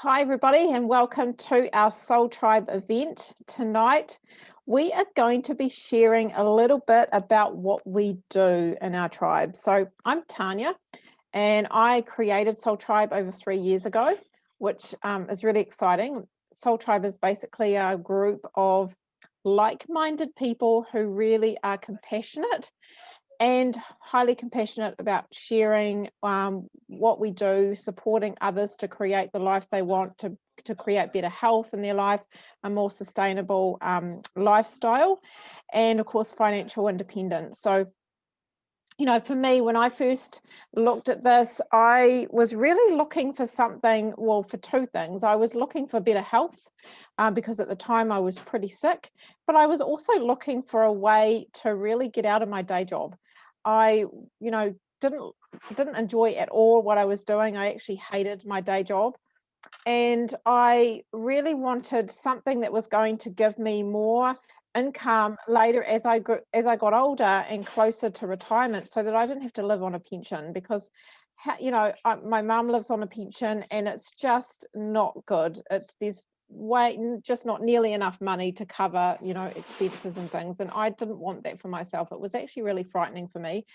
Hi everybody and welcome to our Soul Tribe event. Tonight we are going to be sharing a little bit about what we do in our tribe. So I'm Tanya and I created Soul Tribe over 3 years ago, which is really exciting. Soul Tribe is basically a group of like-minded people who really are compassionate and highly compassionate about sharing what we do, supporting others to create the life they want, to create better health in their life, a more sustainable lifestyle, and of course financial independence. So, you know, for me, when I first looked at this, I was really looking for something, well, for two things. I was looking for better health because at the time I was pretty sick, but I was also looking for a way to really get out of my day job. I, didn't enjoy at all what I was doing. I actually hated my day job. And I really wanted something that was going to give me more income later as I got older and closer to retirement, so that I didn't have to live on a pension. Because my mum lives on a pension and it's just not good. There's just not nearly enough money to cover expenses and things, and I didn't want that for myself. It was actually really frightening for me.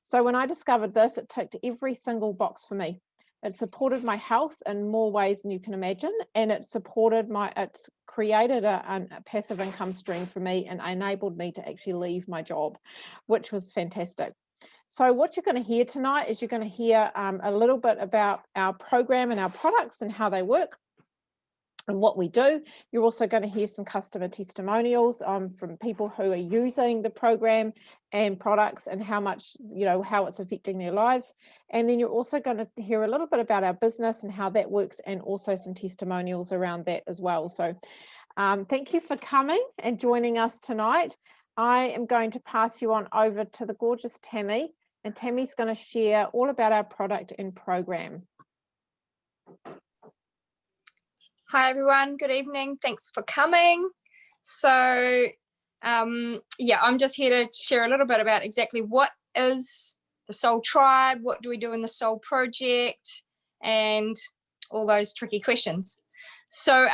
So when I discovered this, it ticked every single box for me. It supported my health in more ways than you can imagine, and it's created a passive income stream for me and enabled me to actually leave my job, which was fantastic. So what you're going to hear tonight is you're going to hear a little bit about our program and our products and how they work and what we do. You're also going to hear some customer testimonials from people who are using the program and products and how it's affecting their lives. And then you're also going to hear a little bit about our business and how that works, and also some testimonials around that as well. So thank you for coming and joining us tonight. I am going to pass you on over to the gorgeous Tammy, and Tammy's going to share all about our product and program. Hi everyone, good evening. Thanks for coming. So I'm just here to share a little bit about exactly what is the Soul Tribe, what do we do in the Soul Project, and all those tricky questions. So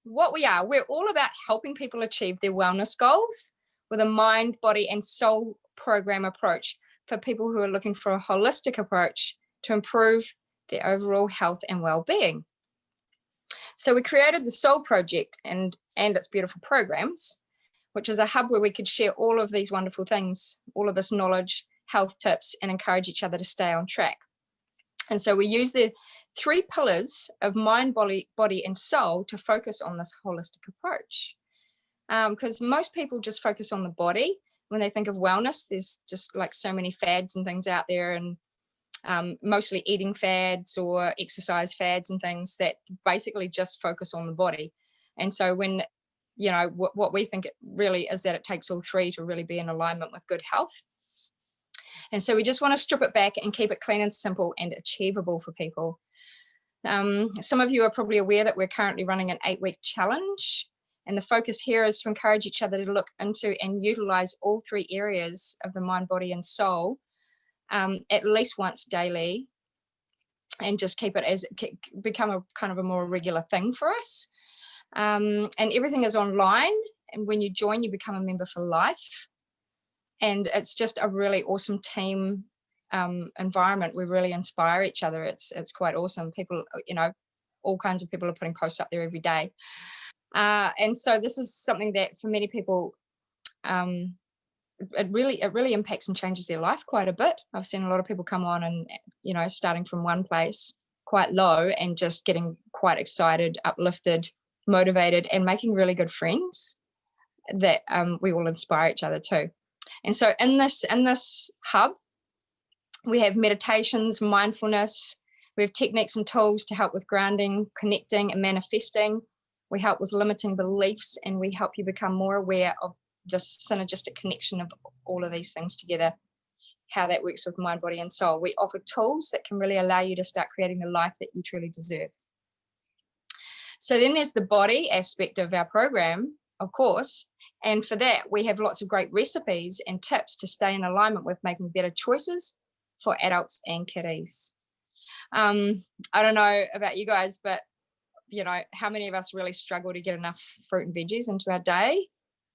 we're all about helping people achieve their wellness goals with a mind, body, and soul program approach for people who are looking for a holistic approach to improve their overall health and well-being. So we created the Soul Project and its beautiful programs, which is a hub where we could share all of these wonderful things, all of this knowledge, health tips, and encourage each other to stay on track. And so we use the 3 pillars of mind, body, and soul to focus on this holistic approach. Because most people just focus on the body. When they think of wellness, there's just like so many fads and things out there, and mostly eating fads or exercise fads and things that basically just focus on the body. And so when, what we think it really is that it takes all 3 to really be in alignment with good health. And so we just want to strip it back and keep it clean and simple and achievable for people. Some of you are probably aware that we're currently running an 8-week challenge. And the focus here is to encourage each other to look into and utilize all 3 areas of the mind, body, and soul at least once daily, and just become a kind of a more regular thing for us. And everything is online, and when you join, you become a member for life. And it's just a really awesome team environment. We really inspire each other. It's quite awesome. People, all kinds of people are putting posts up there every day. And so this is something that for many people, it really impacts and changes their life quite a bit. I've seen a lot of people come on and, starting from one place quite low and just getting quite excited, uplifted, motivated, and making really good friends that we all inspire each other too. And so in this hub, we have meditations, mindfulness, we have techniques and tools to help with grounding, connecting, and manifesting. We help with limiting beliefs, and we help you become more aware of the synergistic connection of all of these things together, how that works with mind, body, and soul. We offer tools that can really allow you to start creating the life that you truly deserve. So then there's the body aspect of our program, of course, and for that we have lots of great recipes and tips to stay in alignment with making better choices for adults and kiddies. I don't know about you guys, but you know, how many of us really struggle to get enough fruit and veggies into our day?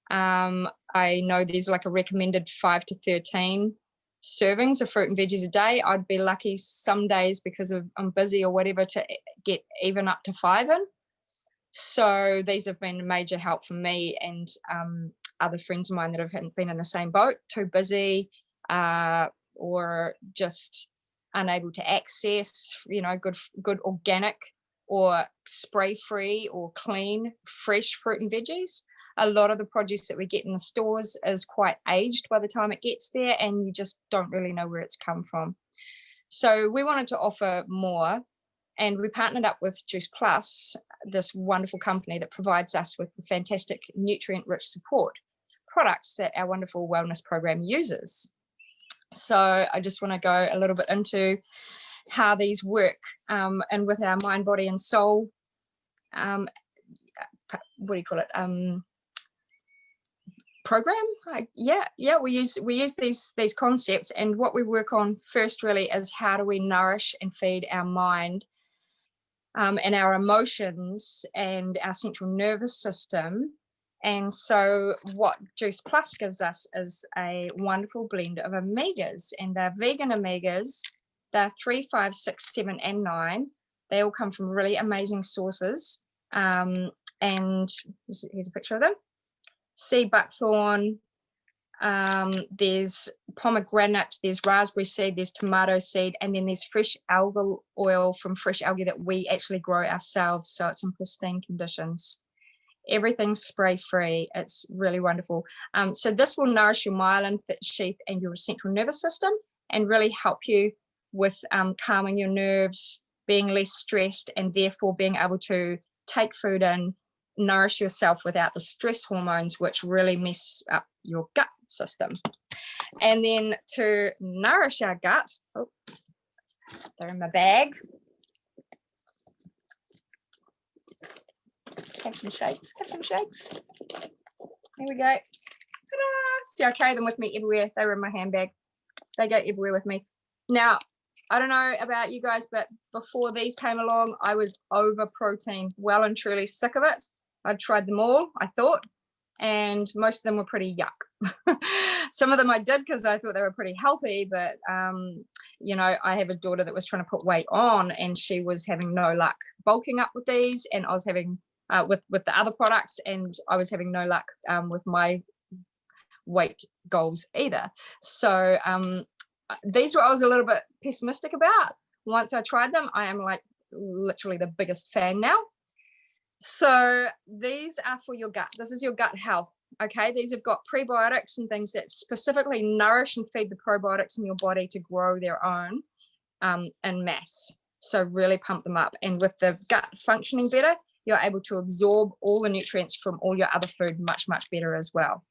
I know there's like a recommended 5 to 13 servings of fruit and veggies a day. I'd be lucky some days because I'm busy or whatever to get even up to 5 in. So these have been a major help for me and other friends of mine that have been in the same boat, too busy or just unable to access, you know, good organic or spray-free or clean, fresh fruit and veggies. A lot of the produce that we get in the stores is quite aged by the time it gets there, and you just don't really know where it's come from. So we wanted to offer more, and we partnered up with Juice Plus, this wonderful company that provides us with the fantastic nutrient-rich support products that our wonderful wellness program uses. So I just want to go a little bit into how these work, and with our mind, body, and soul. What do you call it? Program. We use these concepts, and what we work on first really is how do we nourish and feed our mind and our emotions and our central nervous system. And so what Juice Plus gives us is a wonderful blend of omegas, and they're vegan omegas. They're 3, 5, 6, 7, and 9. They all come from really amazing sources. And here's a picture of them. Sea buckthorn, there's pomegranate, there's raspberry seed, there's tomato seed, and then there's fresh algal oil from fresh algae that we actually grow ourselves, so it's in pristine conditions. Everything's spray-free. It's really wonderful. So this will nourish your myelin sheath and your central nervous system and really help you with calming your nerves, being less stressed, and therefore being able to take food in, nourish yourself without the stress hormones, which really mess up your gut system. And then to nourish our gut, they're in my bag. Have some shakes. Here we go. Ta-da! See, I carry them with me everywhere. They were in my handbag. They go everywhere with me. Now, I don't know about you guys, but before these came along, I was over protein, well and truly sick of it. I'd tried them all, I thought, and most of them were pretty yuck. Some of them I did because I thought they were pretty healthy, but you know, I have a daughter that was trying to put weight on, and she was having no luck bulking up with these, and I was having with the other products, and I was having no luck with my weight goals either. So these were I was a little bit pessimistic about. Once I tried them, I am like literally the biggest fan now. So these are for your gut. This is your gut health. Okay, these have got prebiotics and things that specifically nourish and feed the probiotics in your body to grow their own in mass. So really pump them up. And with the gut functioning better, you're able to absorb all the nutrients from all your other food much, much better as well.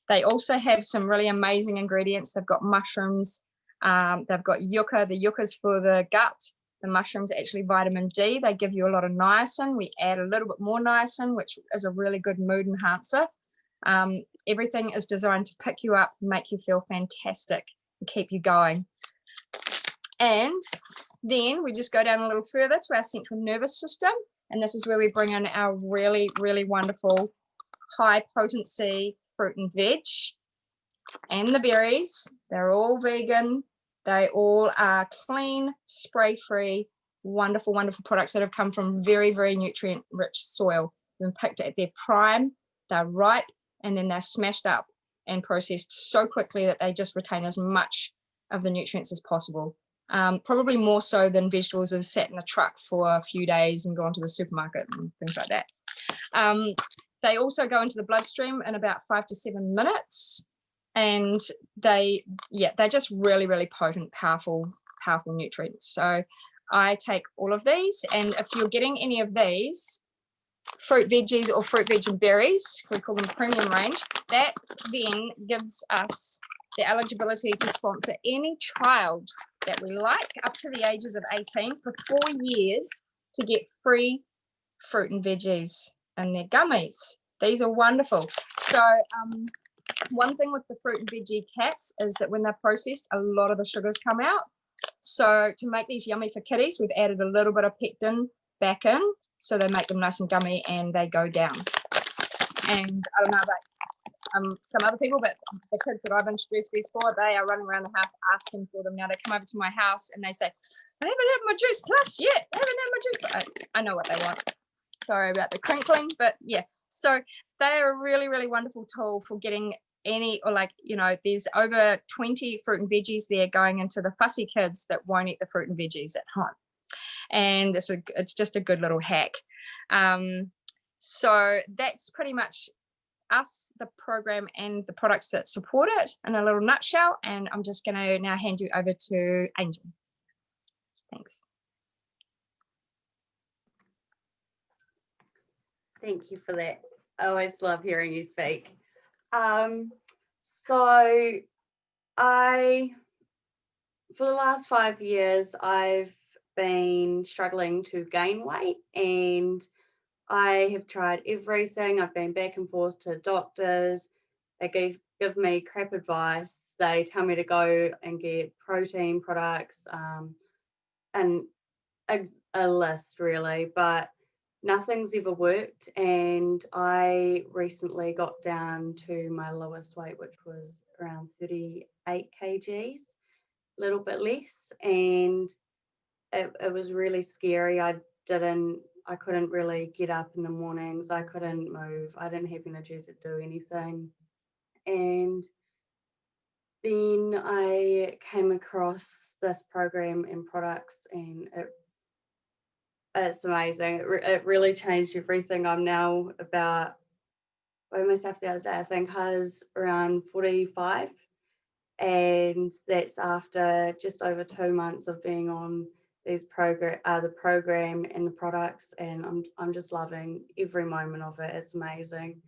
They also have some really amazing ingredients. They've got mushrooms. They've got yucca. The yucca's for the gut. The mushrooms are actually vitamin D. They give you a lot of niacin. We add a little bit more niacin, which is a really good mood enhancer. Everything is designed to pick you up, make you feel fantastic, and keep you going. And then we just go down a little further to our central nervous system. And this is where we bring in our really, really wonderful high potency fruit and veg and the berries. They're all vegan. They all are clean, spray-free, wonderful, wonderful products that have come from very, very nutrient-rich soil. They've been picked at their prime, they're ripe, and then they're smashed up and processed so quickly that they just retain as much of the nutrients as possible. Probably more so than vegetables that have sat in a truck for a few days and gone to the supermarket and things like that. They also go into the bloodstream in about 5 to 7 minutes. And they're just really, really potent, powerful nutrients. So I take all of these, and if you're getting any of these fruit veggies or fruit veg and berries, we call them premium range, that then gives us the eligibility to sponsor any child that we like up to the ages of 18 for 4 years to get free fruit and veggies and their gummies. These are wonderful. So one thing with the fruit and veggie caps is that when they're processed, a lot of the sugars come out. So to make these yummy for kiddies, we've added a little bit of pectin back in, so they make them nice and gummy and they go down. And I don't know about some other people, but the kids that I've introduced these for, they are running around the house asking for them. Now they come over to my house and they say, I haven't had my Juice Plus yet. I haven't had my Juice Plus. I know what they want. Sorry about the crinkling, but yeah. So they are a really, really wonderful tool for getting any, or like, you know, there's over 20 fruit and veggies there going into the fussy kids that won't eat the fruit and veggies at home. And it's just a good little hack. So that's pretty much us, the program and the products that support it in a little nutshell. And I'm just going to now hand you over to Angel. Thanks. Thank you for that. I always love hearing you speak. So for the last 5 years, I've been struggling to gain weight, and I have tried everything. I've been back and forth to doctors. They give me crap advice. They tell me to go and get protein products and a list really, but nothing's ever worked. And I recently got down to my lowest weight, which was around 38 kgs, a little bit less. And it was really scary. I couldn't really get up in the mornings. I couldn't move. I didn't have energy to do anything. And then I came across this program and products, and it's amazing. It really changed everything. I'm now about, I weighed myself the other day, I think I was around 45. And that's after just over 2 months of being on the program and the products, and I'm just loving every moment of it. It's amazing.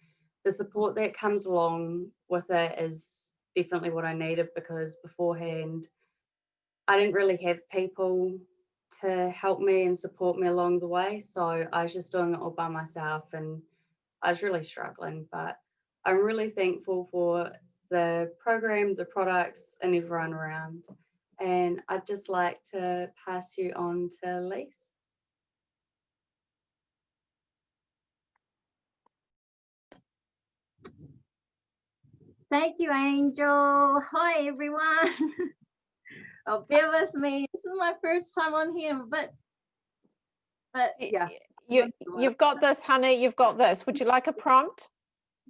The support that comes along with it is definitely what I needed, because beforehand I didn't really have people to help me and support me along the way, so I was just doing it all by myself, and I was really struggling. But I'm really thankful for the program, the products, and everyone around. And I'd just like to pass you on to Lise. Thank you, Angel. Hi, everyone. Oh, bear with me. This is my first time on here, but yeah. You've got this, honey. You've got this. Would you like a prompt?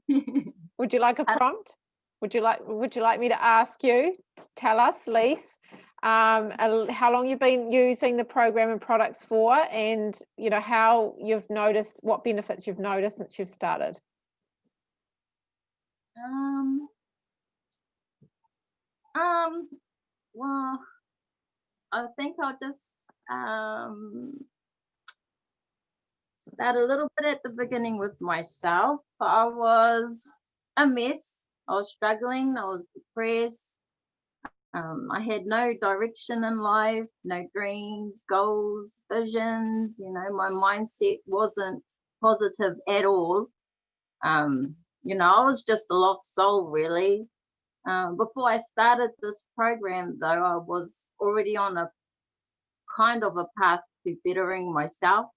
Would you like a prompt? Would you like me to ask you to tell us, Lise, how long you've been using the program and products for, and you know how you've noticed, what benefits you've noticed since you've started? Well, I think I'll just start a little bit at the beginning with myself. I was a mess. I was struggling. I was depressed. I had no direction in life, no dreams, goals, visions. You know, my mindset wasn't positive at all. You know, I was just a lost soul, really. Before I started this program, though, I was already on a kind of a path to bettering myself,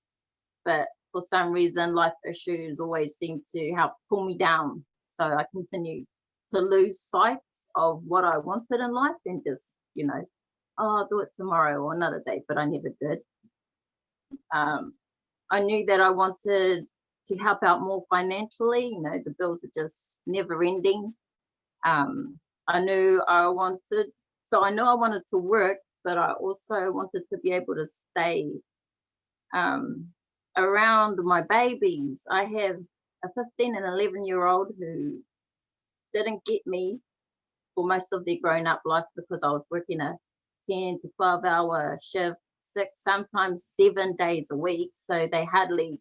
but for some reason, life issues always seem to help pull me down. So I continued to lose sight of what I wanted in life and just, you know, oh, I'll do it tomorrow or another day, but I never did. I knew that I wanted to help out more financially. You know, the bills are just never ending. I knew I wanted to work, but I also wanted to be able to stay around my babies. I have a 15 and 11-year-old who didn't get me for most of their grown-up life because I was working a 10 to 12-hour shift, 6, sometimes 7 days a week. So they hardly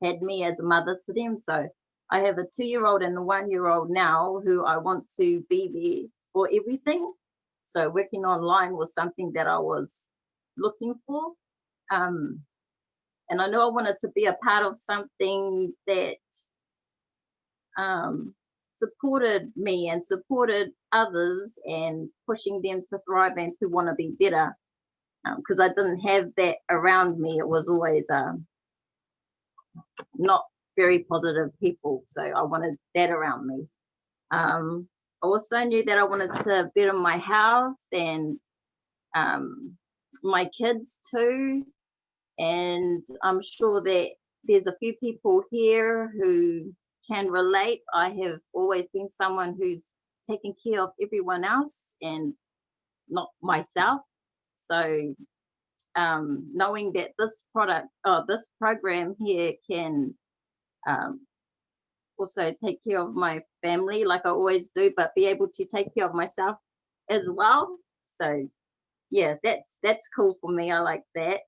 had me as a mother to them. So I have a 2-year-old and a 1-year-old now who I want to be there for everything. So working online was something that I was looking for. And I knew I wanted to be a part of something that supported me and supported others and pushing them to thrive and to want to be better. Because I didn't have that around me. It was always not very positive people. So I wanted that around me. I also knew that I wanted to better my health and my kids too. And I'm sure that there's a few people here who can relate. I have always been someone who's taken care of everyone else and not myself. So knowing that this this program here can also take care of my family like I always do, but be able to take care of myself as well. So yeah, that's cool for me. I like that.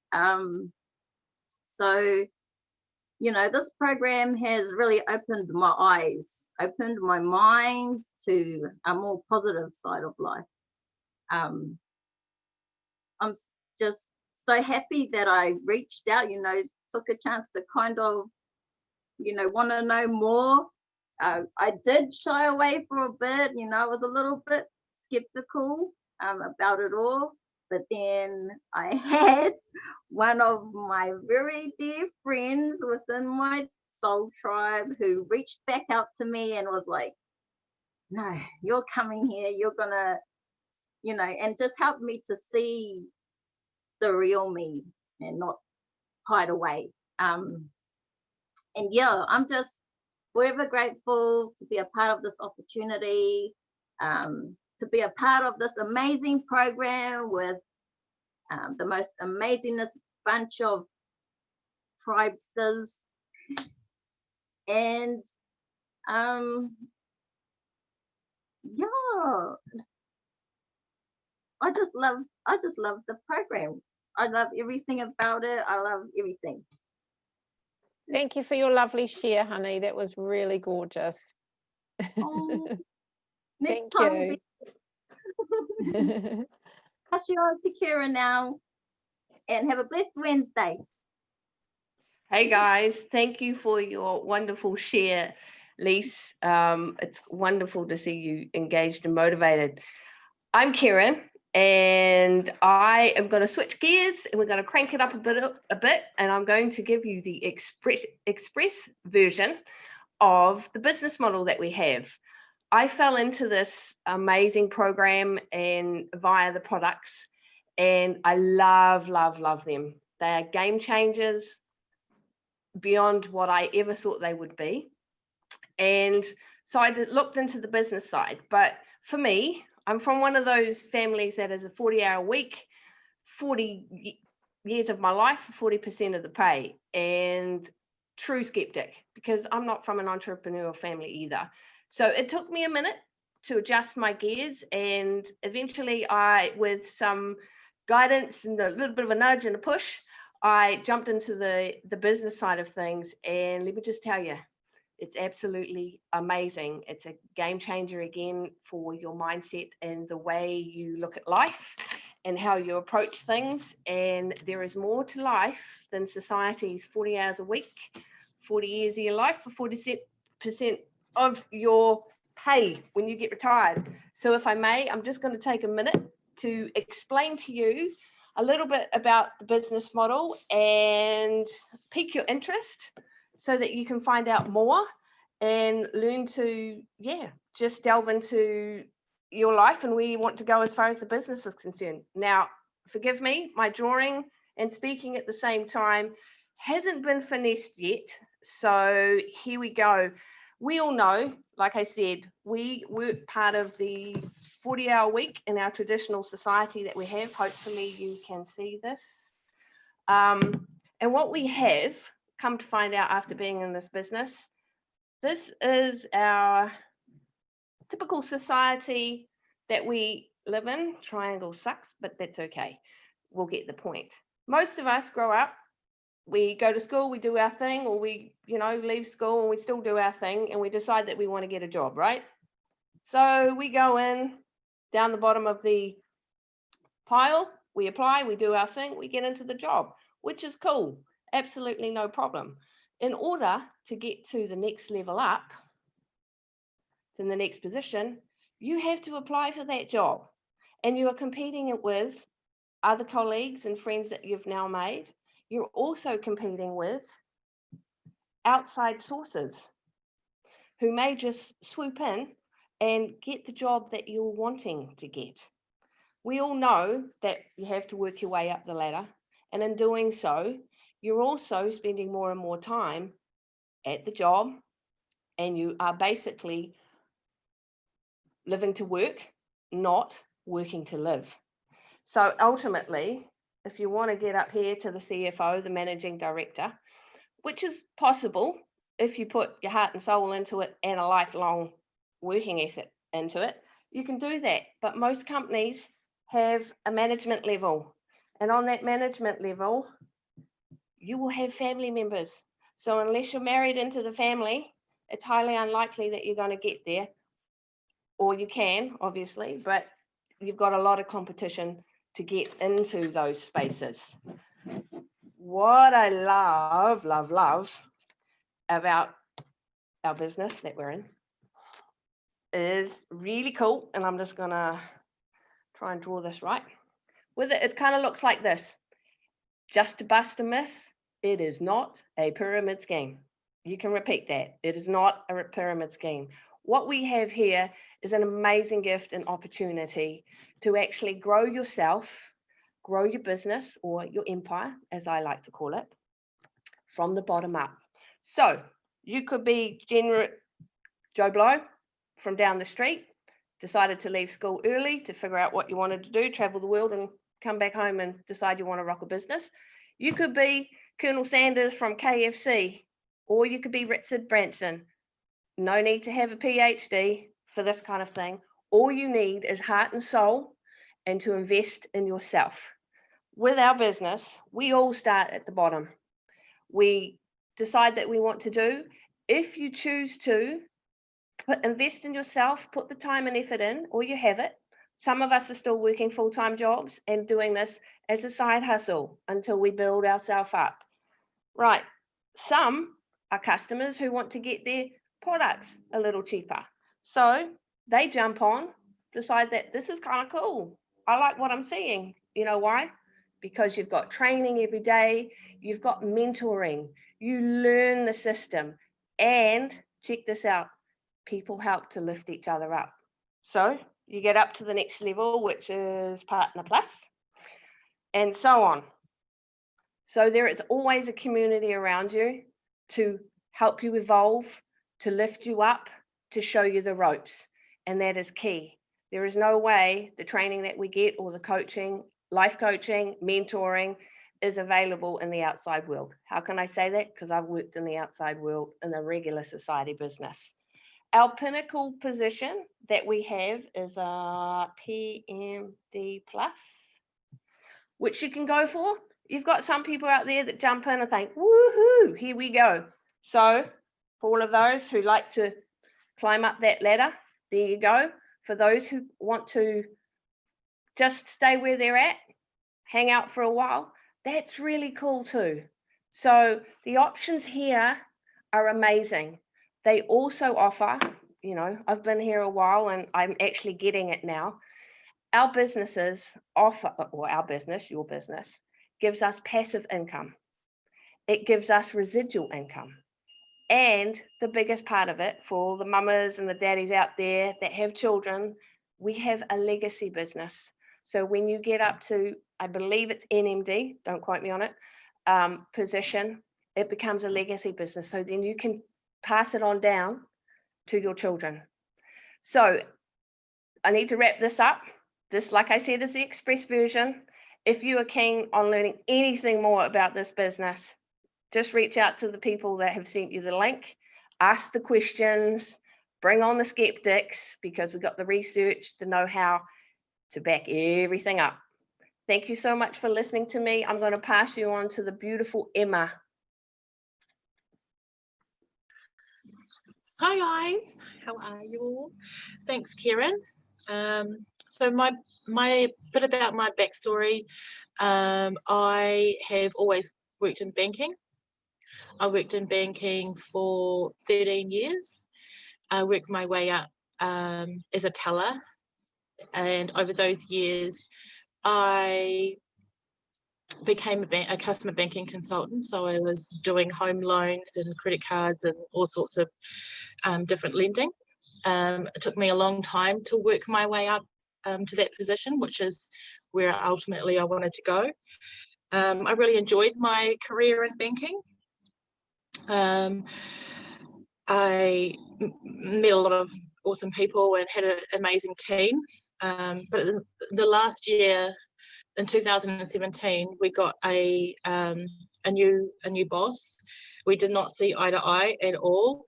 So, you know, this program has really opened my eyes, opened my mind to a more positive side of life. I'm just so happy that I reached out, you know, took a chance to kind of, you know, want to know more. I did shy away for a bit, you know, I was a little bit skeptical about it all. But then I had one of my very dear friends within my soul tribe who reached back out to me and was like, no, you're coming here, you're gonna, you know, and just helped me to see the real me and not hide away. And yeah, I'm just forever grateful to be a part of this opportunity, to be a part of this amazing program with the most amazingest bunch of tribesters. And yeah, I just love the program. I love everything about it. I love everything. Thank you for your lovely share, honey. That was really gorgeous. Oh, next Thank time you. we'll pass you on to Kira now, and have a blessed Wednesday. Hey guys, thank you for your wonderful share, Lise. It's wonderful to see you engaged and motivated. I'm Karen, and I am going to switch gears and we're going to crank it up a bit, and I'm going to give you the express version of the business model that we have. I fell into this amazing program and via the products, and I love them. They are game changers beyond what I ever thought they would be. And so I looked into the business side. But for me, I'm from one of those families that is a 40-hour week, 40 years of my life, 40% of the pay, and true skeptic, because I'm not from an entrepreneurial family either. So it took me a minute to adjust my gears, and eventually with some guidance and a little bit of a nudge and a push, I jumped into the business side of things, and let me just tell you, it's absolutely amazing. It's a game changer again for your mindset and the way you look at life and how you approach things. And there is more to life than society's 40 hours a week, 40 years of your life for 40% of your pay when you get retired. So if I may, I'm just going to take a minute to explain to you a little bit about the business model and pique your interest so that you can find out more and learn to, just delve into your life and where you want to go as far as the business is concerned. Now, forgive me, my drawing and speaking at the same time hasn't been finished yet. So here we go. We all know, like I said, we work part of the 40-hour week in our traditional society that we have. Hopefully you can see this. And what we have come to find out after being in this business, this is our typical society that we live in. Triangle sucks, but that's okay. We'll get the point. Most of us grow up, we go to school, we do our thing, or we, leave school and we still do our thing, and we decide that we want to get a job, right? So we go in down the bottom of the pile, we apply, we do our thing, we get into the job, which is cool. Absolutely no problem. In order to get to the next level up, in the next position, you have to apply for that job, and you are competing it with other colleagues and friends that you've now made. You're also competing with outside sources who may just swoop in and get the job that you're wanting to get. We all know that you have to work your way up the ladder, and in doing so, you're also spending more and more time at the job, and you are basically living to work, not working to live. So ultimately, if you want to get up here to the CFO, the managing director, which is possible if you put your heart and soul into it and a lifelong working ethic into it, you can do that. But most companies have a management level, and on that management level, you will have family members. So unless you're married into the family, it's highly unlikely that you're going to get there, or you can, obviously, but you've got a lot of competition to get into those spaces. What I love about our business that we're in is really cool, and I'm just gonna try and draw this right. With it, it kind of looks like this. Just to bust a myth, it is not a pyramid scheme. You can repeat that. It is not a pyramid scheme. What we have here is an amazing gift and opportunity to actually grow yourself, grow your business or your empire, as I like to call it, from the bottom up. So you could be Joe Blow from down the street, decided to leave school early to figure out what you wanted to do, travel the world and come back home and decide you want to rock a business. You could be Colonel Sanders from KFC, or you could be Richard Branson. No need to have a PhD for this kind of thing. All you need is heart and soul and to invest in yourself. With our business, we all start at the bottom. We decide that we want to do. If you choose to invest in yourself, put the time and effort in, or you have it. Some of us are still working full-time jobs and doing this as a side hustle until we build ourselves up. Right. Some are customers who want to get their products a little cheaper. So they jump on, decide that this is kind of cool. I like what I'm seeing. You know why? Because you've got training every day, you've got mentoring, you learn the system, and check this out, people help to lift each other up. So you get up to the next level, which is Partner Plus, and so on. So there is always a community around you to help you evolve, to lift you up, to show you the ropes. And that is key. There is no way the training that we get or the coaching, life coaching, mentoring is available in the outside world. How can I say that? Because I've worked in the outside world in the regular society business. Our pinnacle position that we have is a PMD Plus, which you can go for. You've got some people out there that jump in and think, woohoo, here we go. So for all of those who like to climb up that ladder, there you go. For those who want to just stay where they're at, hang out for a while, that's really cool too. So the options here are amazing. They also offer, you know, I've been here a while and I'm actually getting it now. Our businesses offer, or our business, your business, gives us passive income. It gives us residual income. And the biggest part of it, for all the mamas and the daddies out there that have children, we have a legacy business. So when you get up to, I believe it's NMD, don't quote me on it, position, it becomes a legacy business. So then you can pass it on down to your children. So I need to wrap this up. This, like I said, is the express version. If you are keen on learning anything more about this business, just reach out to the people that have sent you the link, ask the questions, bring on the skeptics, because we've got the research, the know-how to back everything up. Thank you so much for listening to me. I'm going to pass you on to the beautiful Emma. Hi guys, how are you all? Thanks, Kieran. So my bit about my backstory, I have always worked in banking. I worked in banking for 13 years. I worked my way up as a teller, and over those years I became a customer banking consultant. So I was doing home loans and credit cards and all sorts of different lending. It took me a long time to work my way up to that position, which is where ultimately I wanted to go. I really enjoyed my career in banking. I met a lot of awesome people and had an amazing team. But the last year, in 2017, we got a new boss. We did not see eye to eye at all,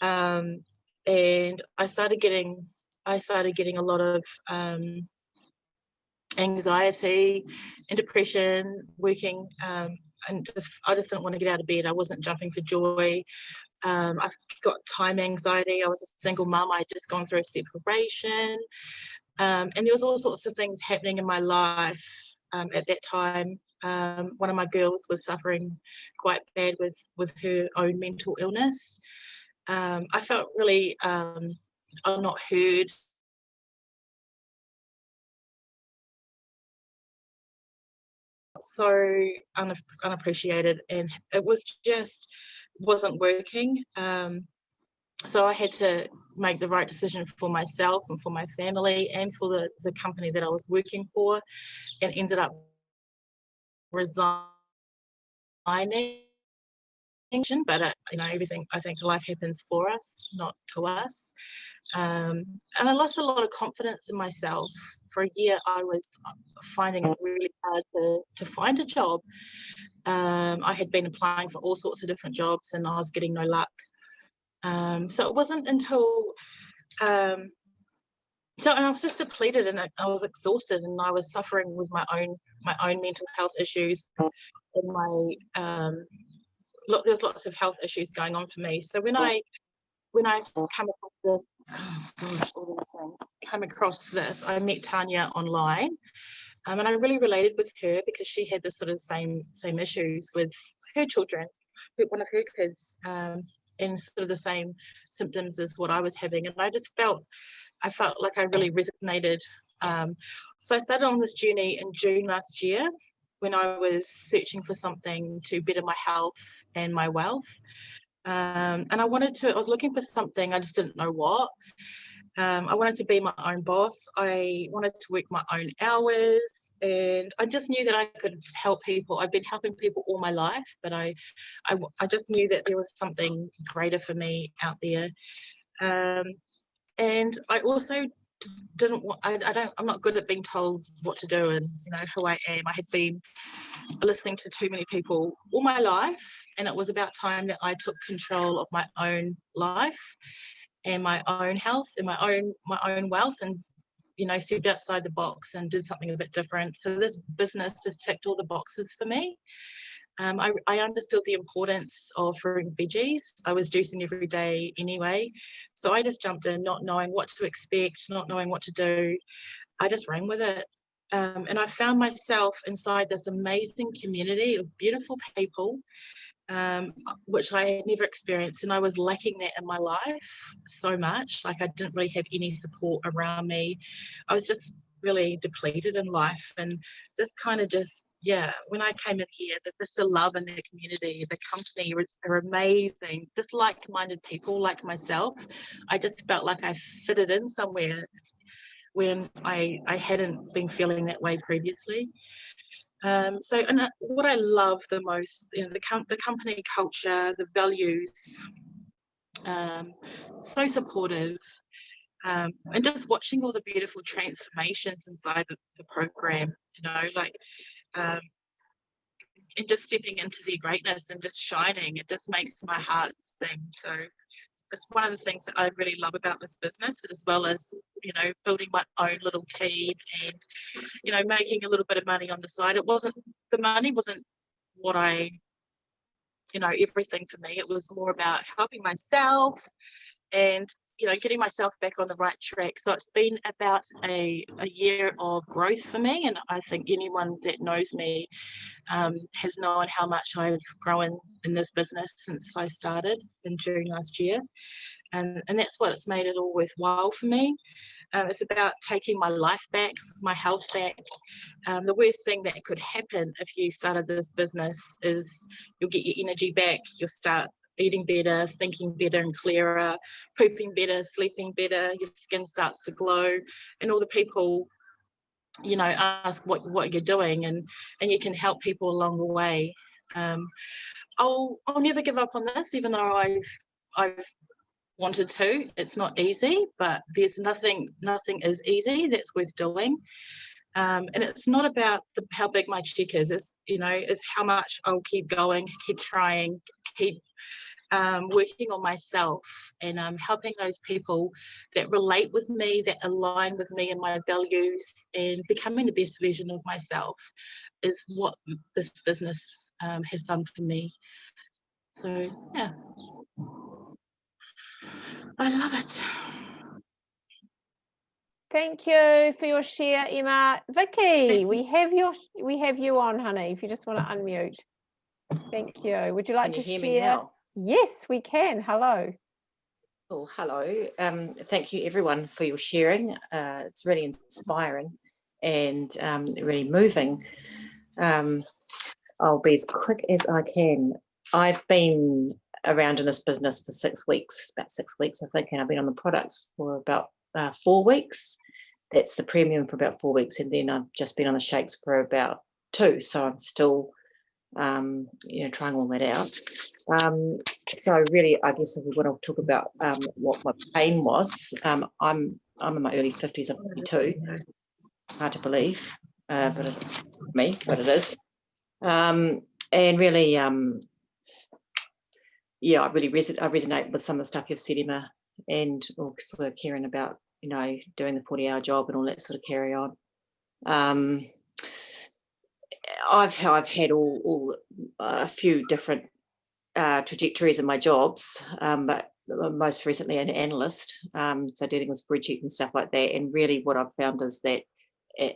and I started getting a lot of anxiety and depression working, and I just didn't want to get out of bed. I wasn't jumping for joy. I've got time anxiety. I was a single mum. I'd just gone through a separation, and there was all sorts of things happening in my life at that time. One of my girls was suffering quite bad with her own mental illness. I felt really I'm not heard. So unappreciated, and it wasn't working. So I had to make the right decision for myself and for my family and for the company that I was working for, and ended up resigning. But everything, I think life happens for us, not to us. And I lost a lot of confidence in myself. For a year, I was finding it really hard to find a job. I had been applying for all sorts of different jobs, and I was getting no luck. So it wasn't until and I was just depleted, and I was exhausted, and I was suffering with my own mental health issues, and there's lots of health issues going on for me. So when I come across this, I met Tanya online, and I really related with her because she had the sort of same issues with her children, one of her kids, and sort of the same symptoms as what I was having, and I felt like I really resonated. So I started on this journey in June last year, when I was searching for something to better my health and my wealth. And I was looking for something, I just didn't know what. I wanted to be my own boss. I wanted to work my own hours, and I just knew that I could help people. I've been helping people all my life, but I just knew that there was something greater for me out there. And I also I'm not good at being told what to do and who I am. I had been listening to too many people all my life, and it was about time that I took control of my own life and my own health and my own wealth, and stepped outside the box and did something a bit different. So this business just ticked all the boxes for me. I understood the importance of fruit and veggies. I was juicing every day anyway, so I just jumped in, not knowing what to expect, not knowing what to do. I just ran with it, and I found myself inside this amazing community of beautiful people, which I had never experienced, and I was lacking that in my life so much. Like, I didn't really have any support around me. I was just really depleted in life, and when I came in here, the love in the community, the company are amazing, just like-minded people like myself. I just felt like I fitted in somewhere when I hadn't been feeling that way previously. What I love the most, the company culture, the values, so supportive, and just watching all the beautiful transformations inside the program, and just stepping into their greatness and just shining, it just makes my heart sing. So it's one of the things that I really love about this business, as well as building my own little team and making a little bit of money on the side. The money wasn't what everything for me. It was more about helping myself and getting myself back on the right track. So it's been about a year of growth for me, and I think anyone that knows me has known how much I've grown in this business since I started in June last year, and that's what it's made it all worthwhile for me. It's about taking my life back, my health back. The worst thing that could happen if you started this business is you'll get your energy back, you'll start eating better, thinking better and clearer, pooping better, sleeping better, your skin starts to glow, and all the people, you know, ask what you're doing, and you can help people along the way. I'll never give up on this, even though I've wanted to. It's not easy, but there's nothing is easy that's worth doing. And it's not about how big my check is. It's, you know, it's how much I'll keep going, keep trying, keep working on myself, and helping those people that relate with me, that align with me and my values, and becoming the best version of myself is what this business has done for me. So yeah, I love it. Thank you for your share, Emma. Vicky, you. we have you on, honey, if you just want to unmute. Thank you. Would you like Can to you hear share? me now? Yes, we can. Hello. Oh, hello. Thank you everyone for your sharing. It's really inspiring and really moving. I'll be as quick as I can. I've been around in this business for 6 weeks, about 6 weeks, I think, and I've been on the products for about 4 weeks. That's the premium for about 4 weeks, and then I've just been on the shakes for about 2. So I'm still, you know, trying all that out. So really, I guess if we want to talk about what my pain was, I'm in my early 50s. I'm 52. Hard to believe, but it is. And really, yeah, I resonate with some of the stuff you've said, Emma, and also Kieran, about, you know, doing the 40-hour job and all that sort of carry on. I've had all a few different trajectories in my jobs, but most recently an analyst, so dealing with spreadsheets and stuff like that. And really what I've found is that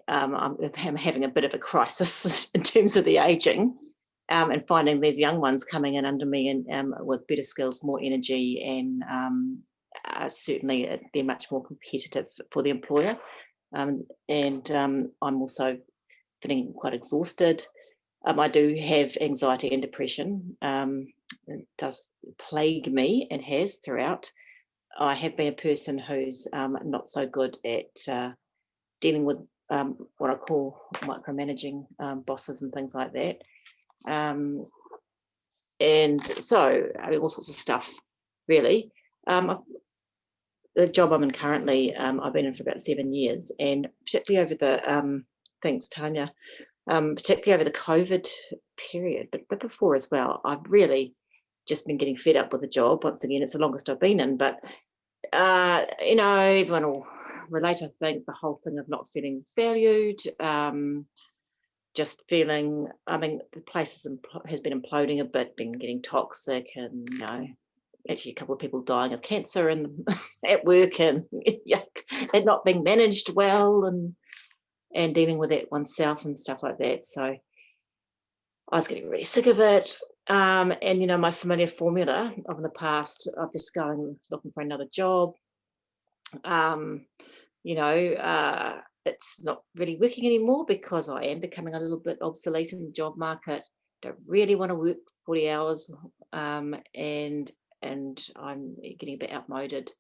I'm having a bit of a crisis in terms of the aging, and finding these young ones coming in under me and with better skills, more energy, and certainly they're much more competitive for the employer. And I'm also feeling quite exhausted. I do have anxiety and depression. It does plague me and has throughout. I have been a person who's not so good at dealing with what I call micromanaging bosses and things like that. And so, I mean, all sorts of stuff, really. The job I'm in currently, I've been in for about 7 years, and particularly over the, thanks, Tanya, particularly over the COVID period, but before as well, I've really just been getting fed up with the job. Once again, it's the longest I've been in, but you know, everyone will relate, I think, the whole thing of not feeling valued, just feeling, I mean, the place has been imploding a bit, been getting toxic, and, you know, actually a couple of people dying of cancer at work, and and not being managed well, and dealing with it oneself and stuff like that. So I was getting really sick of it. And, you know, my familiar formula of the past, of just going looking for another job, you know, it's not really working anymore because I am becoming a little bit obsolete in the job market. Don't really want to work 40 hours, and I'm getting a bit outmoded,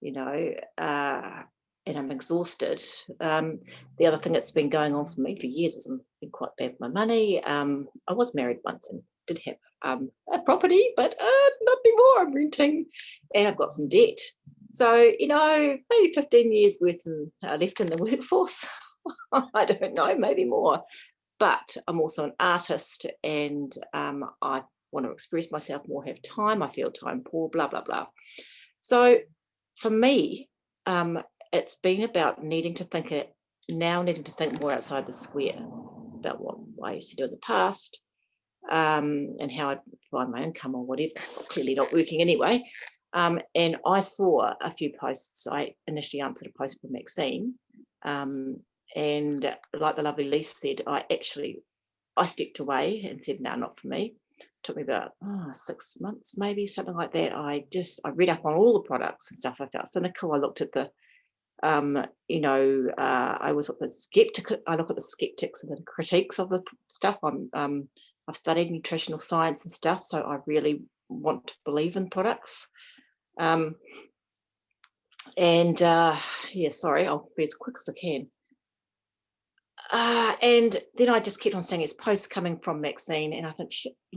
you know, and I'm exhausted. The other thing that's been going on for me for years is I've been quite bad with my money. I was married once and did have a property, but not anymore. I'm renting, and I've got some debt. So, you know, maybe 15 years worth left in the workforce. I don't know, maybe more. But I'm also an artist, and I want to express myself more, have time. I feel time poor, blah, blah, blah. So for me, it's been about needing to think more outside the square about what I used to do in the past, and how I'd find my income or whatever. Clearly not working anyway. And I saw a few posts. I initially answered a post for Maxine, and like the lovely Lisa said, I actually I stepped away and said, no, not for me. Took me about 6 months, maybe something like that. I read up on all the products and stuff. I felt cynical. I looked at the, I was at the skeptic. I look at the skeptics and the critiques of the stuff. I've studied nutritional science and stuff, so I really want to believe in products. Sorry, I'll be as quick as I can. And then I just kept on saying it's posts coming from Maxine, and I think,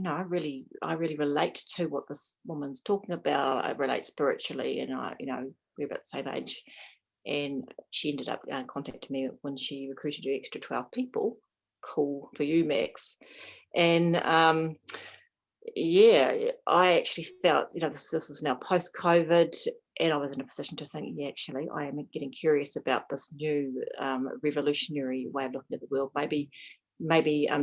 I really relate to what this woman's talking about. I relate spiritually, and we're about the same age. And she ended up contacting me when she recruited her extra 12 people. Cool for you, Max. And I actually felt, this was now post-COVID, and I was in a position to think, actually, I am getting curious about this new revolutionary way of looking at the world. Maybe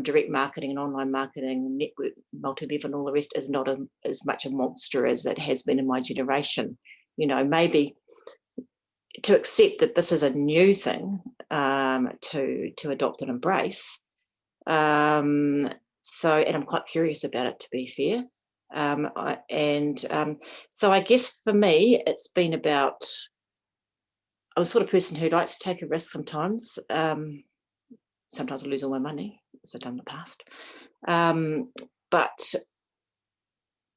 direct marketing and online marketing, network, multi-level, and all the rest is not as much a monster as it has been in my generation. Maybe to accept that this is a new thing to adopt and embrace. And I'm quite curious about it, to be fair. So I guess for me, it's been about, I'm the sort of person who likes to take a risk sometimes. Sometimes I lose all my money, as I've done in the past. But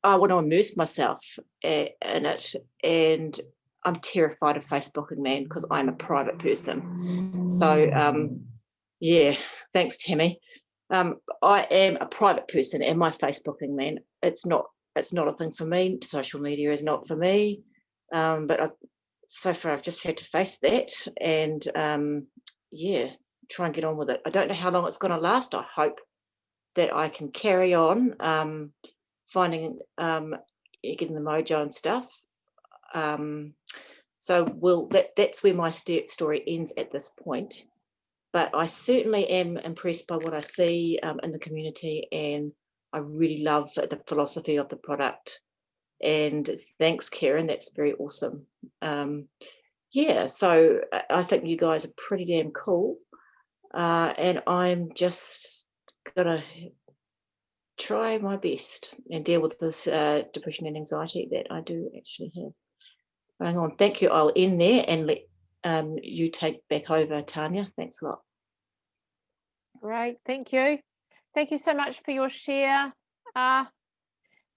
I want to immerse myself in it. And I'm terrified of Facebooking, man, because I'm a private person. So, thanks, Tammy. I am a private person, and my Facebooking, man, it's not a thing for me. Social media is not for me. But so far I've just had to face that and try and get on with it. I don't know how long it's going to last. I hope that I can carry on finding getting the mojo and stuff. That's where my story ends at this point. But I certainly am impressed by what I see in the community, and I really love the philosophy of the product. And thanks, Karen, that's very awesome. So I think you guys are pretty damn cool. And I'm just gonna try my best and deal with this depression and anxiety that I do actually have. Hang on, thank you. I'll end there and let you take back over, Tanya. Thanks a lot. Great, thank you. Thank you so much for your share,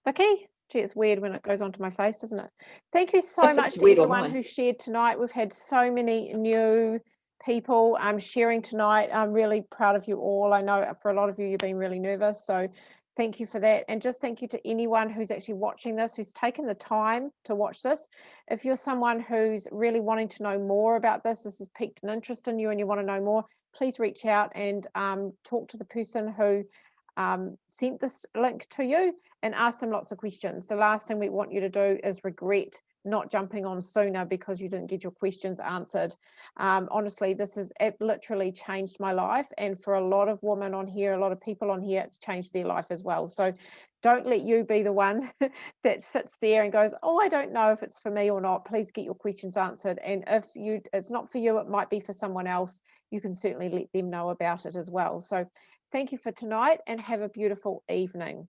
Vicky. Gee, it's weird when it goes onto my face, doesn't it? Thank you so much to everyone who shared tonight. We've had so many new people sharing tonight. I'm really proud of you all. I know for a lot of you, you've been really nervous, so thank you for that. And just thank you to anyone who's actually watching this, who's taken the time to watch this. If you're someone who's really wanting to know more about this has piqued an interest in you and you want to know more, please reach out and talk to the person who sent this link to you and ask them lots of questions. The last thing we want you to do is regret not jumping on sooner because you didn't get your questions answered. Honestly, this has literally changed my life, and for a lot of women on here, a lot of people on here, it's changed their life as well. So don't let you be the one that sits there and goes, oh, I don't know if it's for me or not. Please get your questions answered, and if it's not for you, it might be for someone else. You can certainly let them know about it as well. So thank you for tonight and have a beautiful evening.